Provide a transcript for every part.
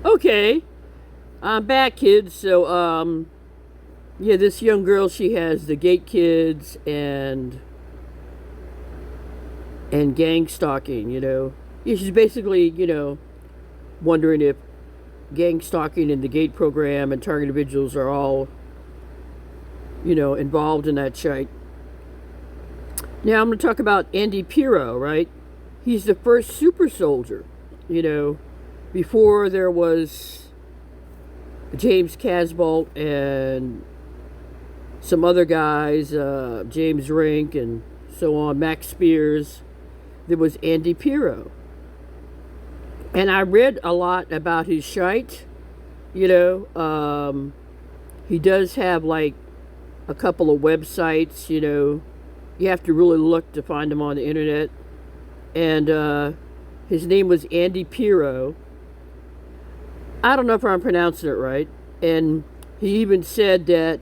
Okay, I'm back, kids. So, yeah, this young girl, she has the Gate Kids and gang stalking. Yeah, she's basically wondering if gang stalking and the Gate program and target individuals are all involved in that shite. Now I'm going to talk about Andy Pirro, right? He's the first super soldier. You know, before there was James Casbolt and some other guys, James Rink and so on, Max Spears. There was Andy Pirro. And I read a lot about his shite. You know, he does have like a couple of websites. You have to really look to find him on the internet. And his name was Andy Pirro. I don't know if I'm pronouncing it right. And he even said that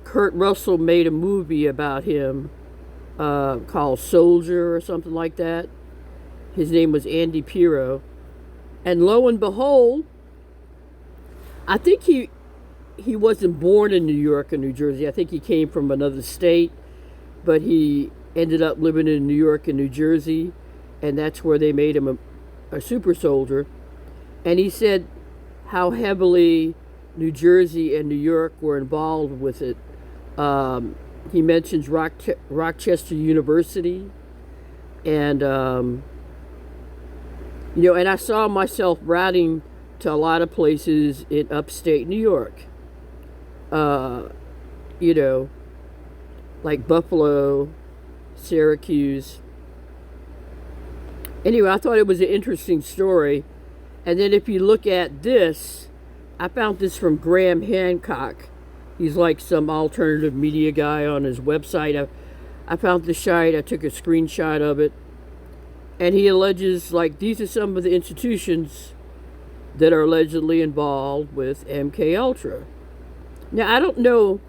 Kurt Russell made a movie about him called Soldier or something like that. His name was Andy Pirro. And lo and behold, I think he wasn't born in New York or New Jersey. I think he came from another state, but he ended up living in New York and New Jersey, and that's where they made him a super soldier. And he said how heavily New Jersey and New York were involved with it. He mentions Rochester University, and and I saw myself routing to a lot of places in upstate New York. Uh, you know, like Buffalo, Syracuse. Anyway, I thought it was an interesting story. And then if you look at this, I found this from Graham Hancock. He's like some alternative media guy on his website. I found the shite. I took a screenshot of it. And he alleges, like, these are some of the institutions that are allegedly involved with MK Ultra. Now, I don't know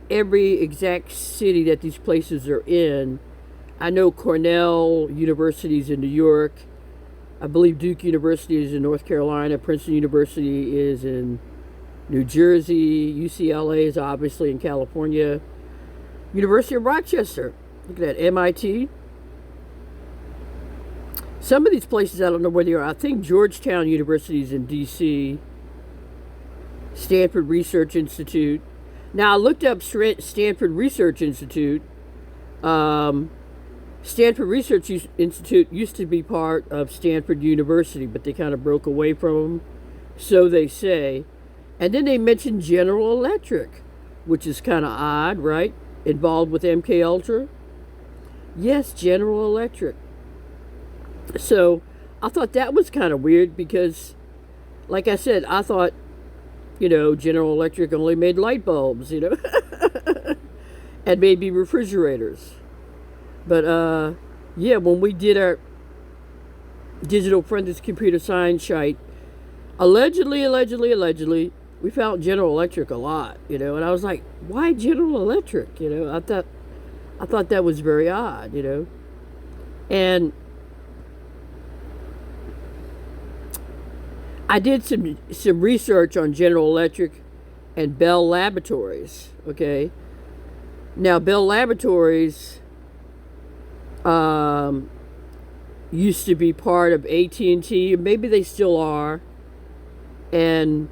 every exact city that these places are in. I know Cornell University is in New York. I believe Duke University is in North Carolina. Princeton University is in New Jersey. UCLA is obviously in California. University of Rochester. Look at that. MIT. Some of these places, I don't know where they are. I think Georgetown University is in D.C. Stanford Research Institute. Now, I looked up Stanford Research Institute. Stanford Research Institute used to be part of Stanford University, but they kind of broke away from them, so they say. And then they mentioned General Electric, which is kind of odd, right? Involved with MK Ultra. Yes, General Electric. So I thought that was kind of weird because, like I said, I thought, General Electric only made light bulbs, and maybe refrigerators. But, yeah, when we did our digital forensics computer science shite, allegedly, we found General Electric a lot, and I was like, why General Electric? I thought that was very odd, and I did some research on General Electric and Bell Laboratories. Okay, now Bell Laboratories used to be part of AT&T. Maybe they still are, and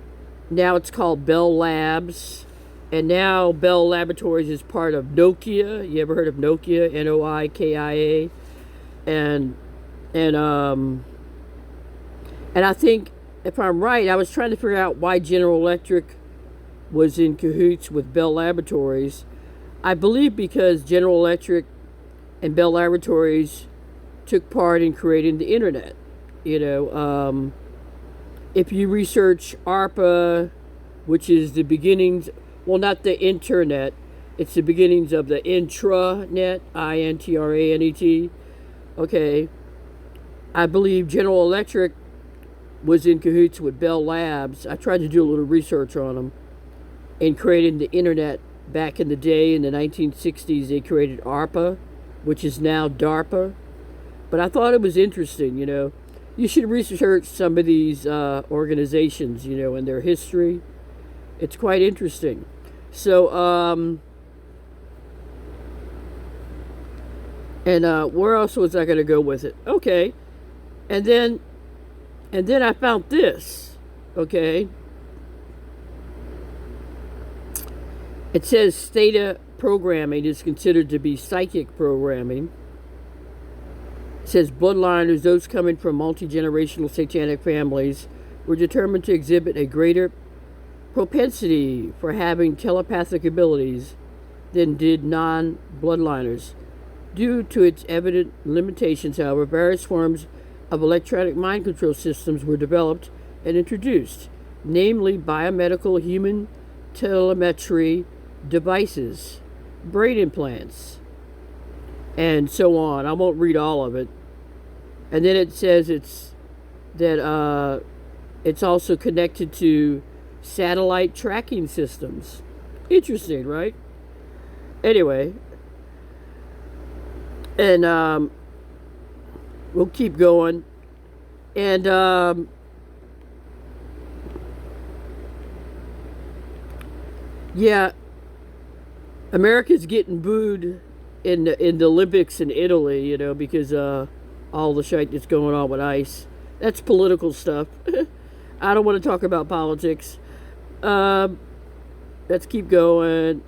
now it's called Bell Labs. And now Bell Laboratories is part of Nokia. You ever heard of Nokia? Nokia, and and and I think, if I'm right, I was trying to figure out why General Electric was in cahoots with Bell Laboratories. I believe because General Electric and Bell Laboratories took part in creating the internet. If you research ARPA, which is the beginnings, well, not the internet, it's the beginnings of the intranet, INTRANET. Okay, I believe General Electric was in cahoots with Bell Labs. I tried to do a little research on them in creating the internet back in the day. In the 1960s, they created ARPA, which is now DARPA. But I thought it was interesting, You should research some of these organizations, and their history. It's quite interesting. So, and where else was I going to go with it? Okay, and then, I found this. Okay, it says theta programming is considered to be psychic programming. It says bloodliners, those coming from multi-generational satanic families, were determined to exhibit a greater propensity for having telepathic abilities than did non-bloodliners. Due to its evident limitations, however, various forms of electronic mind control systems were developed and introduced, namely biomedical human telemetry devices, brain implants, and so on. I won't read all of it. And then it says it's also connected to satellite tracking systems. Interesting, right? Anyway, and we'll keep going. And yeah, America's getting booed in the Olympics in Italy, because all the shit that's going on with ICE. That's political stuff. I don't want to talk about politics. Let's keep going.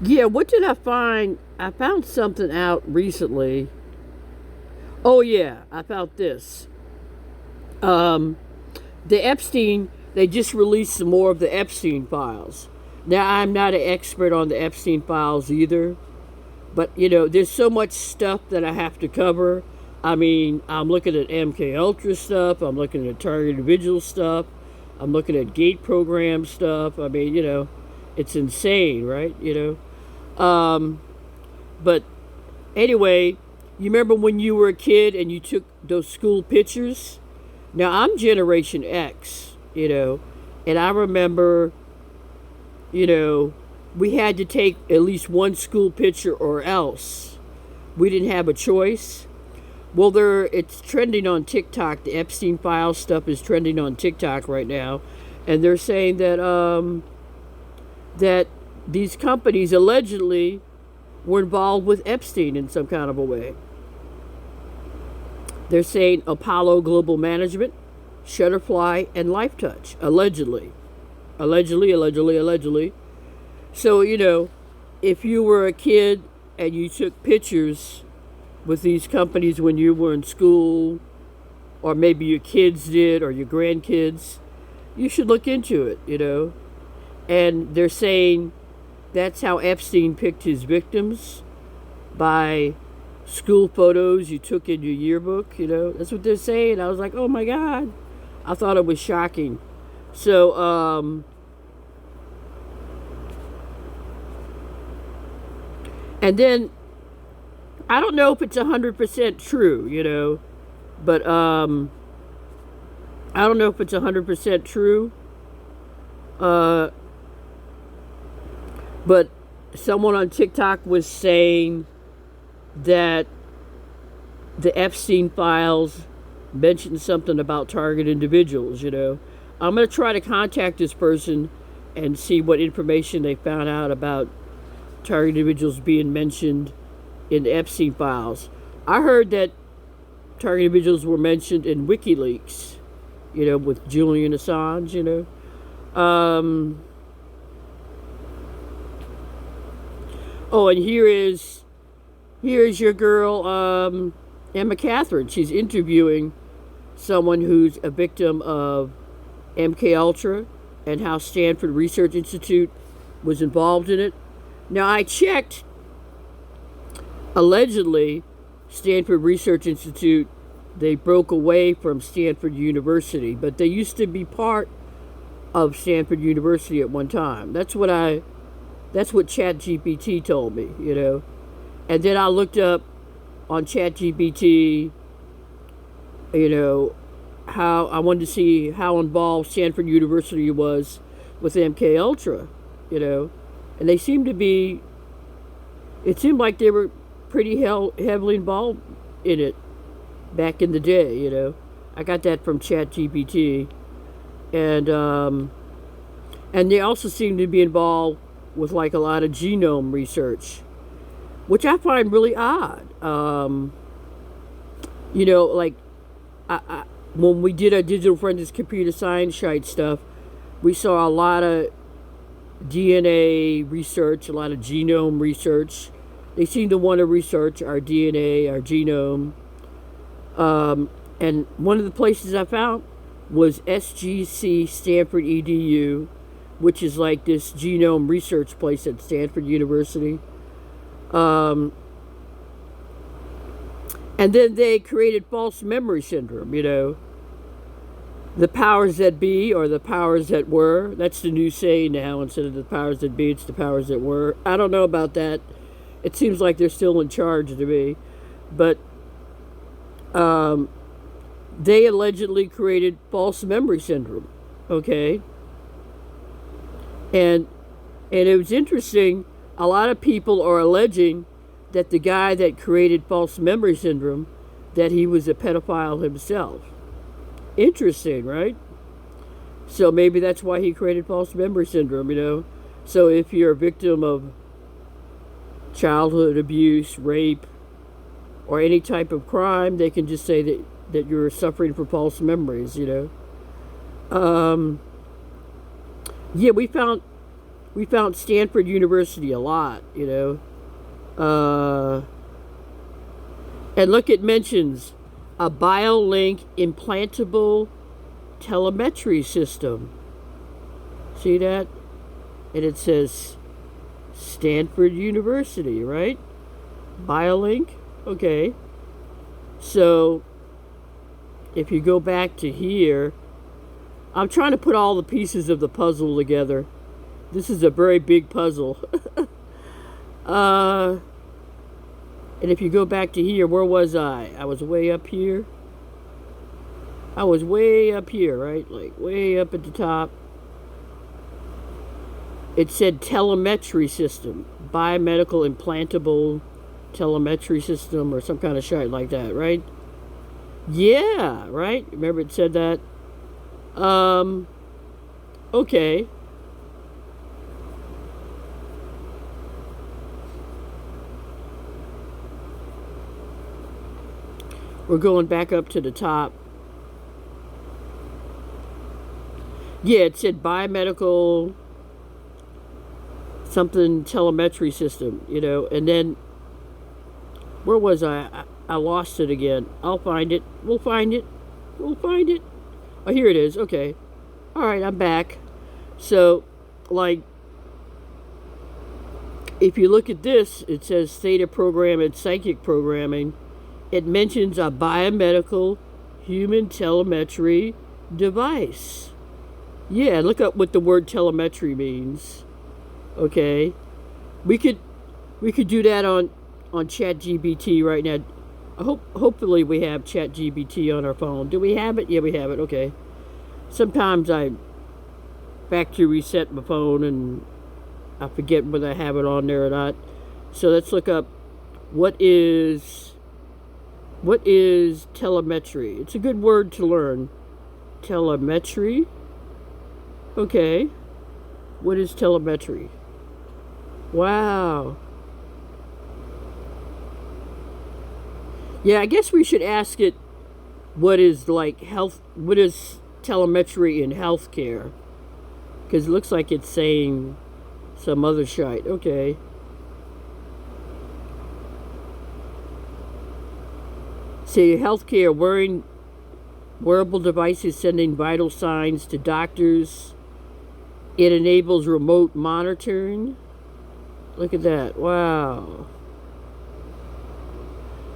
Yeah, what did I find? I found something out recently. Oh yeah, I found this. The Epstein, they just released some more of the Epstein files. Now, I'm not an expert on the Epstein files either, but, there's so much stuff that I have to cover. I mean, I'm looking at MK Ultra stuff, I'm looking at target individual stuff, I'm looking at gate program stuff. I mean, it's insane, right? But anyway, you remember when you were a kid and you took those school pictures? Now, I'm Generation X, and I remember, we had to take at least one school picture or else we didn't have a choice. Well, it's trending on TikTok. The Epstein file stuff is trending on TikTok right now, and they're saying that that these companies allegedly were involved with Epstein in some kind of a way. They're saying Apollo Global Management, Shutterfly, and LifeTouch, allegedly. Allegedly. So, if you were a kid and you took pictures with these companies when you were in school, or maybe your kids did, or your grandkids, you should look into it, And they're saying that's how Epstein picked his victims, by school photos you took in your yearbook, That's what they're saying. I was like, oh my God. I thought it was shocking. So, and then, I don't know if it's 100% true, but, I don't know if it's 100% true, but someone on TikTok was saying that the Epstein files mentioned something about target individuals, I'm going to try to contact this person and see what information they found out about target individuals being mentioned in the Epstein files. I heard that target individuals were mentioned in WikiLeaks, with Julian Assange, Oh, and here is your girl, Emma Catherine. She's interviewing someone who's a victim of MK Ultra and how Stanford Research Institute was involved in it. Now, I checked. Allegedly, Stanford Research Institute, they broke away from Stanford University, but they used to be part of Stanford University at one time. That's what ChatGPT told me, And then I looked up on ChatGPT, how I wanted to see how involved Stanford University was with MK Ultra, And they seem to be It seemed like they were pretty heavily involved in it back in the day. I got that from ChatGPT, and they also seem to be involved with like a lot of genome research, which I find really odd. Like when we did our digital forensics computer science shite stuff, we saw a lot of DNA research, a lot of genome research. They seem to want to research our DNA, our genome. And one of the places I found was SGC Stanford EDU, which is like this genome research place at Stanford University. And then they created false memory syndrome, The powers that be, or the powers that were. That's the new saying now. Instead of the powers that be, it's the powers that were. I don't know about that. It seems like they're still in charge to me. But they allegedly created false memory syndrome. Okay? And it was interesting. A lot of people are alleging that the guy that created false memory syndrome, that he was a pedophile himself. Interesting, right? So maybe that's why he created false memory syndrome, So if you're a victim of childhood abuse, rape, or any type of crime, they can just say that you're suffering from false memories, Yeah, we found Stanford University a lot, and look, it mentions a BioLink implantable telemetry system. See that? And it says Stanford University, right? BioLink? Okay. So, if you go back to here, I'm trying to put all the pieces of the puzzle together. This is a very big puzzle. And if you go back to here, where was I? I was way up here. I was way up here, right? Like way up at the top. It said telemetry system. Biomedical implantable telemetry system or some kind of shit like that, right? Yeah, right? Remember it said that? Okay. We're going back up to the top. Yeah, it said biomedical something telemetry system, and then where was I? I lost it again. I'll find it. We'll find it. Oh, here it is. Okay. All right, I'm back. So, like, if you look at this, it says theta program and psychic programming. It mentions a biomedical human telemetry device. Yeah, look up what the word telemetry means. Okay. We could do that on ChatGPT right now. Hopefully we have ChatGPT on our phone. Do we have it? Yeah, we have it. Okay. Sometimes I factory reset my phone and I forget whether I have it on there or not. So let's look up what is telemetry. It's a good word to learn. Telemetry. Okay. What is telemetry? Wow. Yeah, I guess we should ask it what is telemetry in healthcare? Because it looks like it's saying some other shite. Okay. Say healthcare, wearable devices sending vital signs to doctors. It enables remote monitoring. Look at that. Wow.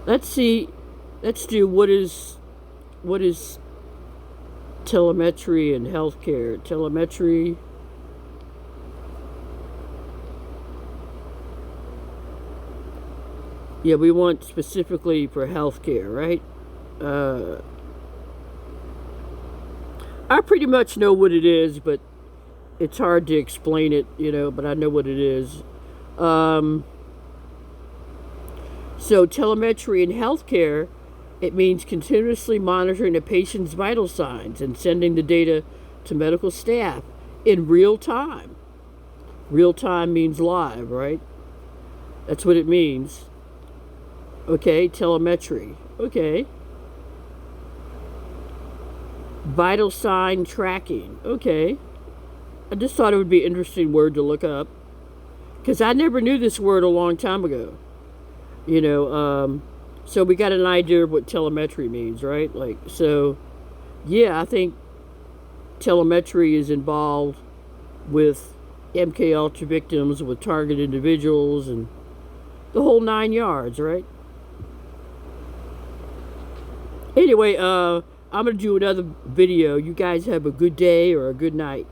Let's do what is telemetry in healthcare. Telemetry. Yeah, we want specifically for healthcare, right? I pretty much know what it is, but it's hard to explain it, but I know what it is. So telemetry in healthcare, it means continuously monitoring a patient's vital signs and sending the data to medical staff in real time. Real time means live, right? That's what it means. Okay, telemetry. Okay. Vital sign tracking. Okay. I just thought it would be an interesting word to look up, because I never knew this word a long time ago. So we got an idea of what telemetry means, right? Like, so, yeah, I think telemetry is involved with MK Ultra victims, with target individuals, and the whole 9 yards, right? Anyway, I'm going to do another video. You guys have a good day or a good night.